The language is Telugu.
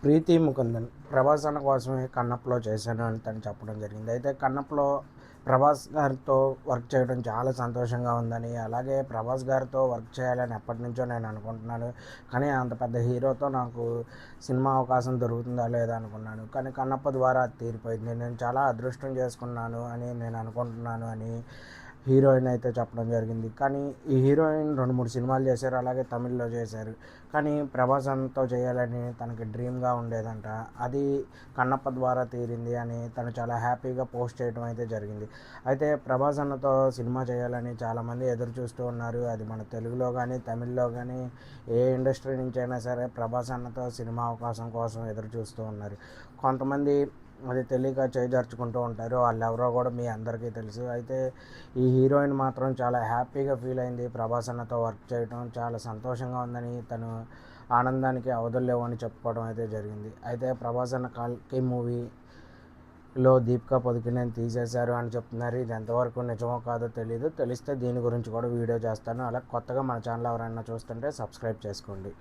ప్రీతి ముకుందన్ ప్రభాస్ అన్న కోసమే కన్నప్పలో చేశాను అని తను చెప్పడం జరిగింది. అయితే కన్నప్పలో ప్రభాస్ గారితో వర్క్ చేయడం చాలా సంతోషంగా ఉందని, అలాగే ప్రభాస్ గారితో వర్క్ చేయాలని ఎప్పటినుంచో నేను అనుకుంటున్నాను. కానీ అంత పెద్ద హీరోతో నాకు సినిమా అవకాశం దొరుకుతుందా లేదా అనుకున్నాను. కానీ కన్నప్ప ద్వారా అది తీరిపోయింది. నేను చాలా అదృష్టం చేసుకున్నాను అని నేను అనుకుంటున్నాను అని హీరోయిన్ అయితే చెప్పడం జరిగింది. కానీ ఈ హీరోయిన్ 2, 3 సినిమాలు చేశారు, అలాగే తమిళ్లో చేశారు. కానీ ప్రభాస్ అన్నతో చేయాలని తనకి డ్రీమ్గా ఉండేదంట. అది కన్నప్ప ద్వారా తీరింది అని తను చాలా హ్యాపీగా పోస్ట్ చేయడం అయితే జరిగింది. అయితే ప్రభాస్ అన్నతో సినిమా చేయాలని చాలామంది ఎదురు చూస్తూ ఉన్నారు. అది మన తెలుగులో కానీ తమిళ్లో కానీ ఏ ఇండస్ట్రీ నుంచి అయినా సరే ప్రభాస్ అన్నతో సినిమా అవకాశం కోసం ఎదురు చూస్తూ ఉన్నారు. కొంతమంది అది తెలియక చేజార్చుకుంటూ ఉంటారు. వాళ్ళు ఎవరో కూడా మీ అందరికీ తెలుసు. అయితే ఈ హీరోయిన్ మాత్రం చాలా హ్యాపీగా ఫీల్ అయింది. ప్రభాస్ అన్నతో వర్క్ చేయడం చాలా సంతోషంగా ఉందని, తను ఆనందానికి అవధులు లేవని చెప్పుకోవడం అయితే జరిగింది. అయితే ప్రభాస్ అన్న కల్కి మూవీలో దీపికా పదుకొనెని తీసేశారు అని చెప్తున్నారు. ఇది ఎంతవరకు నిజమో కాదో తెలియదు. తెలిస్తే దీని గురించి కూడా వీడియో చేస్తాను. అలా కొత్తగా మన ఛానల్ ఎవరైనా చూస్తుంటే సబ్స్క్రైబ్ చేసుకోండి.